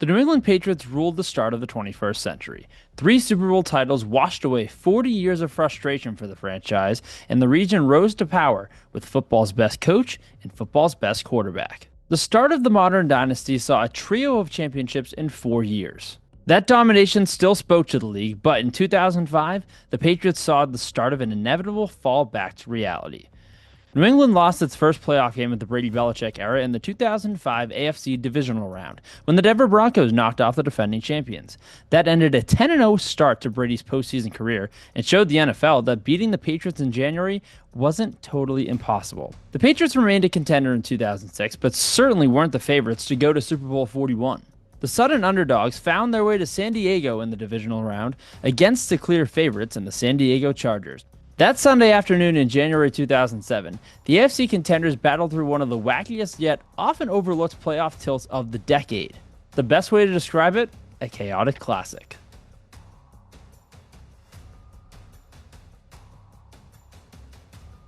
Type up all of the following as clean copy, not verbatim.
The New England Patriots ruled the start of the 21st century. Three Super Bowl titles washed away 40 years of frustration for the franchise, and the region rose to power with football's best coach and football's best quarterback. The start of the modern dynasty saw a trio of championships in 4 years. That domination still spoke to the league, but in 2005, the Patriots saw the start of an inevitable fall back to reality. New England lost its first playoff game of the Brady-Belichick era in the 2005 AFC Divisional round, when the Denver Broncos knocked off the defending champions. That ended a 10-0 start to Brady's postseason career and showed the NFL that beating the Patriots in January wasn't totally impossible. The Patriots remained a contender in 2006, but certainly weren't the favorites to go to Super Bowl 41. The sudden underdogs found their way to San Diego in the divisional round against the clear favorites in the San Diego Chargers. That Sunday afternoon in January 2007, the AFC contenders battled through one of the wackiest yet often overlooked playoff tilts of the decade. The best way to describe it? A chaotic classic.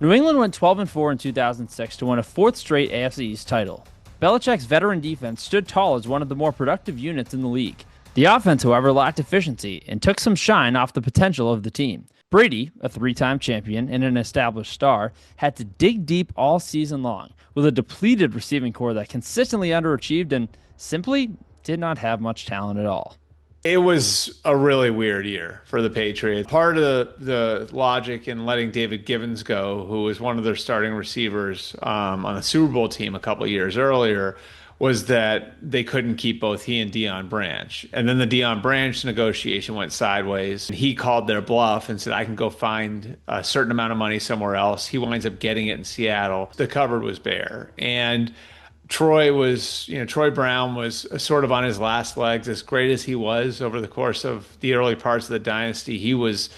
New England went 12-4 in 2006 to win a fourth straight AFC East title. Belichick's veteran defense stood tall as one of the more productive units in the league. The offense, however, lacked efficiency and took some shine off the potential of the team. Brady, a three-time champion and an established star, had to dig deep all season long with a depleted receiving core that consistently underachieved and simply did not have much talent at all. It was a really weird year for the Patriots. Part of the logic in letting David Givens go, who was one of their starting receivers on the Super Bowl team a couple of years earlier, was that they couldn't keep both he and Deion Branch. And then the Deion Branch negotiation went sideways. He called their bluff and said, I can go find a certain amount of money somewhere else. He winds up getting it in Seattle. The cupboard was bare. And Troy Brown was sort of on his last legs. As great as he was over the course of the early parts of the dynasty, he was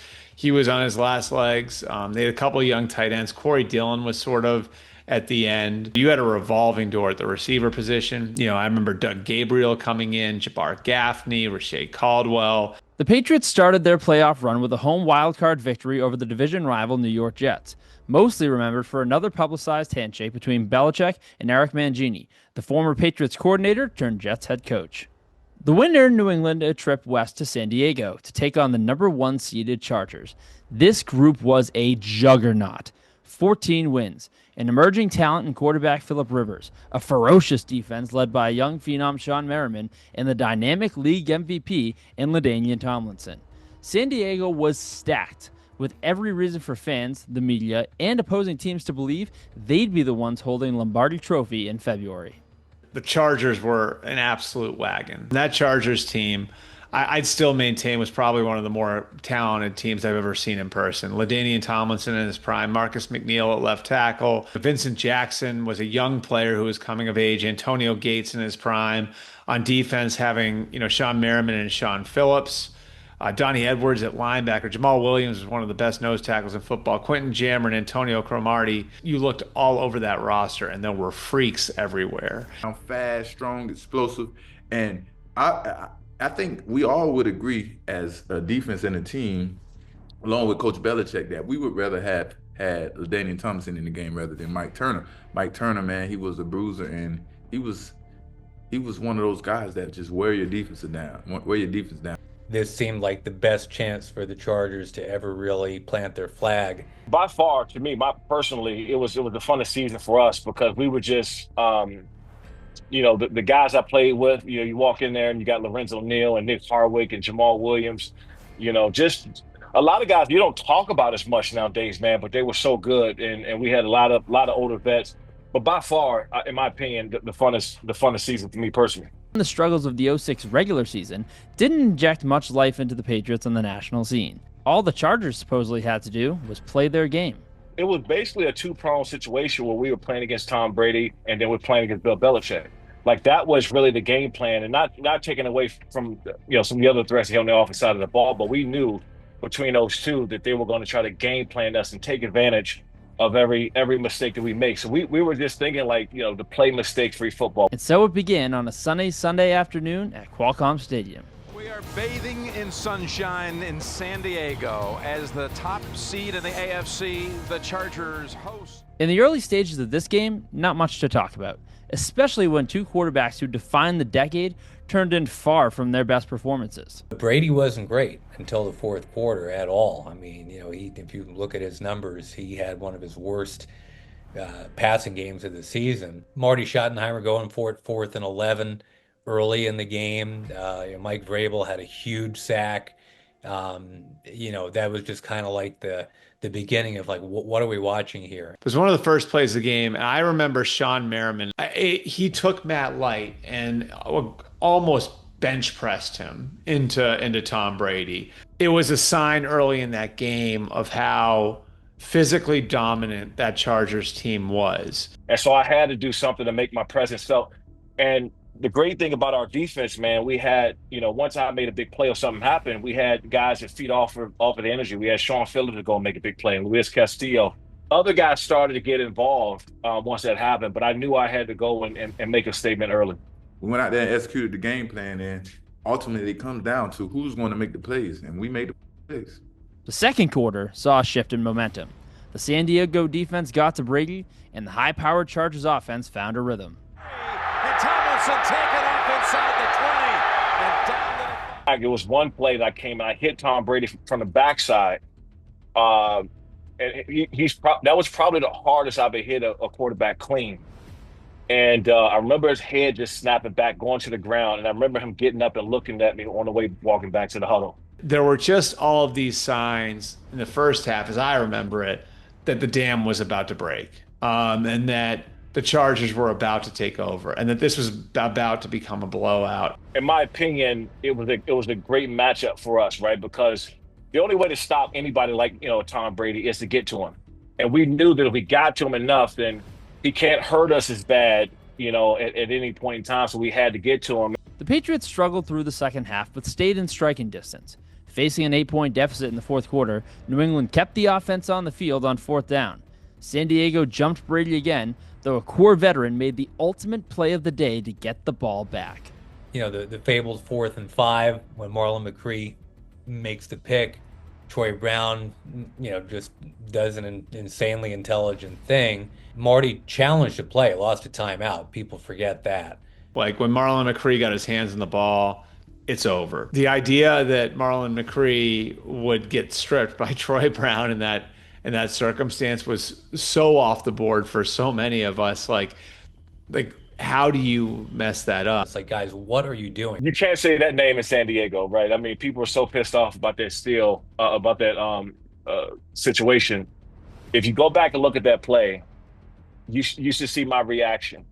on his last legs. They had a couple of young tight ends. Corey Dillon was sort of at the end. You had a revolving door at the receiver position. I remember Doug Gabriel coming in, Jabbar Gaffney, Rashae Caldwell. The Patriots started their playoff run with a home wildcard victory over the division rival New York Jets, mostly remembered for another publicized handshake between Belichick and Eric Mangini, the former Patriots coordinator turned Jets head coach. The win earned New England a trip west to San Diego to take on the number one seeded Chargers. This group was a juggernaut. 14 wins, an emerging talent in quarterback Phillip Rivers, a ferocious defense led by young phenom Shawne Merriman, and the dynamic league MVP in LaDainian Tomlinson. San Diego was stacked, with every reason for fans, the media, and opposing teams to believe they'd be the ones holding Lombardi Trophy in February. The Chargers were an absolute wagon. That Chargers team, I'd still maintain, was probably one of the more talented teams I've ever seen in person. LaDainian Tomlinson in his prime, Marcus McNeil at left tackle. Vincent Jackson was a young player who was coming of age. Antonio Gates in his prime. On defense, having Shawne Merriman and Sean Phillips. Donnie Edwards at linebacker. Jamal Williams was one of the best nose tackles in football. Quentin Jammer and Antonio Cromartie. You looked all over that roster, and there were freaks everywhere. Fast, strong, explosive, and I think we all would agree as a defense and a team, along with Coach Belichick, that we would rather have had LaDainian Tomlinson in the game rather than Mike Turner. Mike Turner, man, he was a bruiser, and he was one of those guys that just wear your defense down. This seemed like the best chance for the Chargers to ever really plant their flag. By far, to me, personally, it was the funnest season for us because we were just the guys I played with, you walk in there and you got Lorenzo Neal and Nick Hardwick and Jamal Williams, just a lot of guys you don't talk about as much nowadays, man, but they were so good. And we had a lot of older vets, but by far, in my opinion, the funnest season for me personally. The struggles of the '06 regular season didn't inject much life into the Patriots on the national scene. All the Chargers supposedly had to do was play their game. It was basically a two-pronged situation where we were playing against Tom Brady and then we're playing against Bill Belichick. Like that was really the game plan, and not taking away from some of the other threats on the offensive side of the ball, but we knew between those two that they were going to try to game plan us and take advantage of every mistake that we make. So we were just thinking to play mistake-free football. And so it began on a sunny Sunday afternoon at Qualcomm Stadium. We are are bathing in sunshine in San Diego as the top seed in the AFC, the Chargers host. In the early stages of this game, not much to talk about, especially when two quarterbacks who defined the decade turned in far from their best performances. Brady wasn't great until the fourth quarter at all. I mean, if you look at his numbers, he had one of his worst passing games of the season. Marty Schottenheimer going for it 4th and 11 early in the game. Mike Vrabel had a huge sack. That was just kind of like the beginning of like, what are we watching here? It was one of the first plays of the game. And I remember Shawne Merriman. He took Matt Light and almost bench pressed him into Tom Brady. It was a sign early in that game of how physically dominant that Chargers team was. And so I had to do something to make my presence felt. And the great thing about our defense, man, we had, once I made a big play or something happened, we had guys that feed off of the energy. We had Sean Phillips to go and make a big play, and Luis Castillo. Other guys started to get involved once that happened, but I knew I had to go and make a statement early. We went out there and executed the game plan, and ultimately it comes down to who's going to make the plays, and we made the plays. The second quarter saw a shift in momentum. The San Diego defense got to Brady, and the high-powered Chargers offense found a rhythm. Taken off inside the 20 and down to the... It was one play that I came and I hit Tom Brady from the backside. And that was probably the hardest I've ever hit a quarterback clean. And I remember his head just snapping back, going to the ground. And I remember him getting up and looking at me on the way walking back to the huddle. There were just all of these signs in the first half, as I remember it, that the dam was about to break, and that the Chargers were about to take over, and that this was about to become a blowout. In my opinion, it was a great matchup for us, right? Because the only way to stop anybody like Tom Brady is to get to him, and we knew that if we got to him enough, then he can't hurt us as bad, at any point in time. So we had to get to him. The Patriots struggled through the second half, but stayed in striking distance. Facing an 8-point deficit in the fourth quarter, New England kept the offense on the field on 4th down. San Diego jumped Brady again, though a core veteran made the ultimate play of the day to get the ball back. The fabled 4th and 5 when Marlon McCree makes the pick. Troy Brown, just does an insanely intelligent thing. Marty challenged the play, lost a timeout. People forget that. Like when Marlon McCree got his hands on the ball, it's over. The idea that Marlon McCree would get stripped by Troy Brown in that circumstance was so off the board for so many of us. Like how do you mess that up? It's like, guys, what are you doing? You can't say that name in San Diego, right? I mean, people are so pissed off about that situation. If you go back and look at that play, you should see my reaction.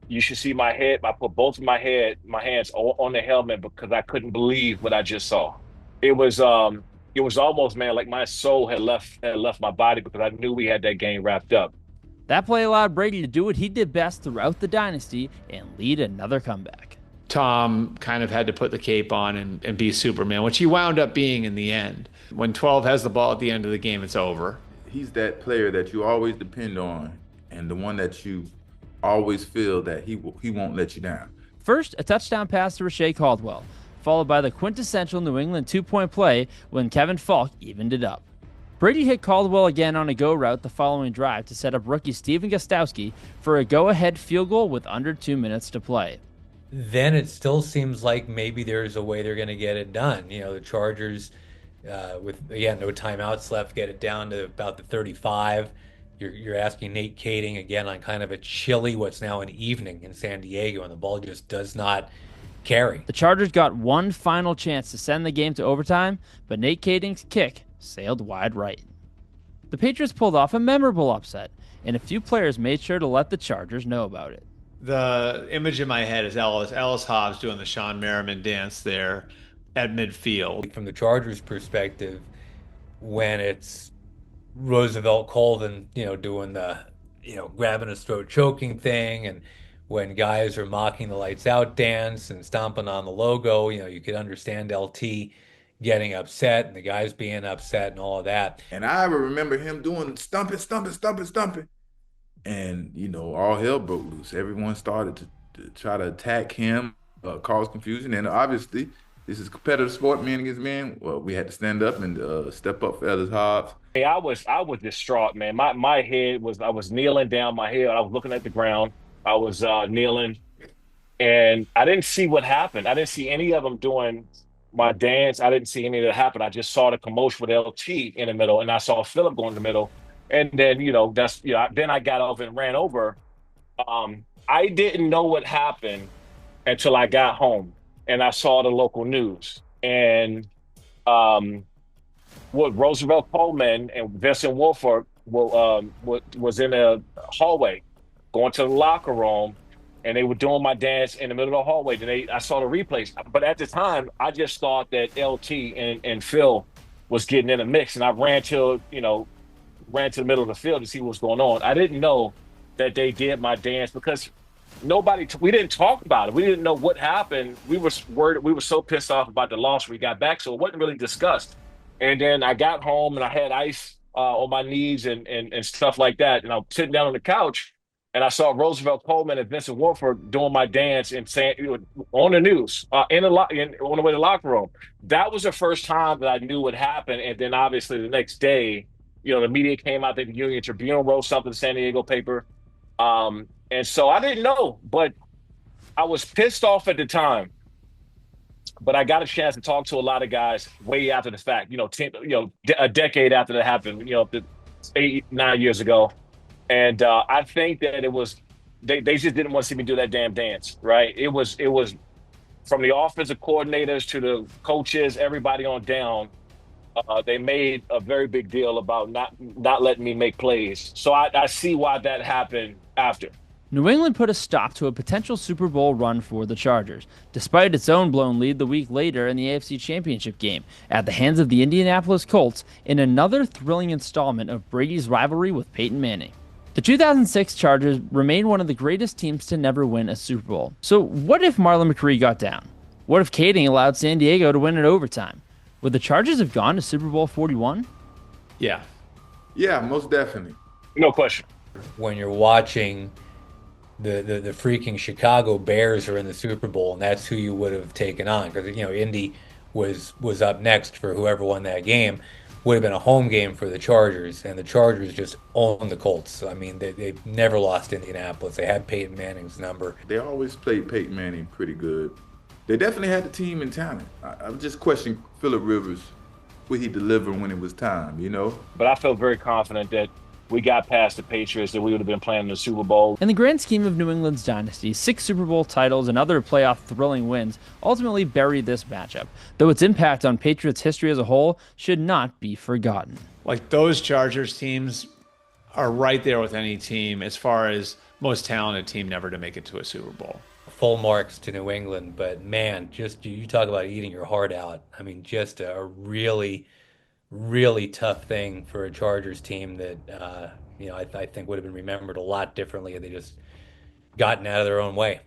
You should see my head. I put both of my hands on the helmet because I couldn't believe what I just saw. It was almost, man, like my soul had left my body because I knew we had that game wrapped up. That play allowed Brady to do what he did best throughout the dynasty and lead another comeback. Tom kind of had to put the cape on and be Superman, which he wound up being in the end. When 12 has the ball at the end of the game, it's over. He's that player that you always depend on, and the one that you always feel that he won't let you down. First, a touchdown pass to Rashae Caldwell, followed by the quintessential New England 2-point play when Kevin Falk evened it up. Brady hit Caldwell again on a go route the following drive to set up rookie Steven Gostkowski for a go-ahead field goal with under 2 minutes to play. Then it still seems like maybe there's a way they're going to get it done. The Chargers, with, again, no timeouts left, get it down to about the 35. You're asking Nate Kading again on kind of a chilly, what's now an evening in San Diego, and the ball just does not carry. The Chargers got one final chance to send the game to overtime, but Nate Kading's kick sailed wide right. The Patriots pulled off a memorable upset, and a few players made sure to let the Chargers know about it. The image in my head is Ellis Hobbs doing the Shawne Merriman dance there at midfield. From the Chargers' perspective, when it's Roosevelt Colvin, doing the, grabbing his throat choking thing, and when guys are mocking the lights out dance and stomping on the logo, you could understand LT getting upset and the guys being upset and all of that. And I remember him doing stumping. And, all hell broke loose. Everyone started to try to attack him, cause confusion. And obviously, This is competitive sport, man against man. Well, we had to stand up and step up for others' Hobbs. Hey, I was distraught, man. My head was I was kneeling down my head. I was looking at the ground. I was kneeling, and I didn't see what happened. I didn't see any of them doing my dance. I didn't see any of that happen. I just saw the commotion with LT in the middle, and I saw Philip go in the middle. And then, then I got off and ran over. I didn't know what happened until I got home and I saw the local news. And um, what Roosevelt Coleman and Vincent Wolford was in a hallway going to the locker room, and they were doing my dance in the middle of the hallway. I saw the replays, but at the time, I just thought that LT and Phil was getting in the mix, and I ran to the middle of the field to see what's going on. I didn't know that they did my dance because we didn't talk about it. We didn't know what happened. We were worried. We were so pissed off about the loss when we got back, so it wasn't really discussed. And then I got home and I had ice on my knees and stuff like that. And I'm sitting down on the couch and I saw Roosevelt Coleman and Vincent Wolford doing my dance and saying on the news on the way to the locker room. That was the first time that I knew what happened. And then obviously the next day, the media came out. The Union Tribune wrote something, the San Diego paper. And so I didn't know, but I was pissed off at the time. But I got a chance to talk to a lot of guys way after the fact, a decade after that happened, 8, 9 years ago. And I think that it was they just didn't want to see me do that damn dance, right? It was from the offensive coordinators to the coaches, everybody on down. They made a very big deal about not letting me make plays. So I see why that happened after. New England put a stop to a potential Super Bowl run for the Chargers, despite its own blown lead the week later in the AFC Championship game at the hands of the Indianapolis Colts in another thrilling installment of Brady's rivalry with Peyton Manning. The 2006 Chargers remain one of the greatest teams to never win a Super Bowl. So what if Marlon McCree got down? What if Kading allowed San Diego to win in overtime? Would the Chargers have gone to Super Bowl 41? Yeah. Yeah, most definitely. No question. When you're watching the freaking Chicago Bears are in the Super Bowl, and that's who you would have taken on, because Indy was up next for whoever won that game. Would have been a home game for the Chargers, and the Chargers just own the Colts. So, I mean, they've never lost Indianapolis. They had Peyton Manning's number. They always played Peyton Manning pretty good. They definitely had the team and talent. I'm just questioning Phillip Rivers, would he deliver when it was time, But I feel very confident that we got past the Patriots, that we would have been playing in the Super Bowl. In the grand scheme of New England's dynasty, 6 Super Bowl titles and other playoff thrilling wins ultimately buried this matchup, though its impact on Patriots history as a whole should not be forgotten. Like, those Chargers teams are right there with any team as far as most talented team never to make it to a Super Bowl. Full marks to New England, but man, just you talk about eating your heart out. I mean, just a really, really tough thing for a Chargers team that I think would have been remembered a lot differently if they just gotten out of their own way.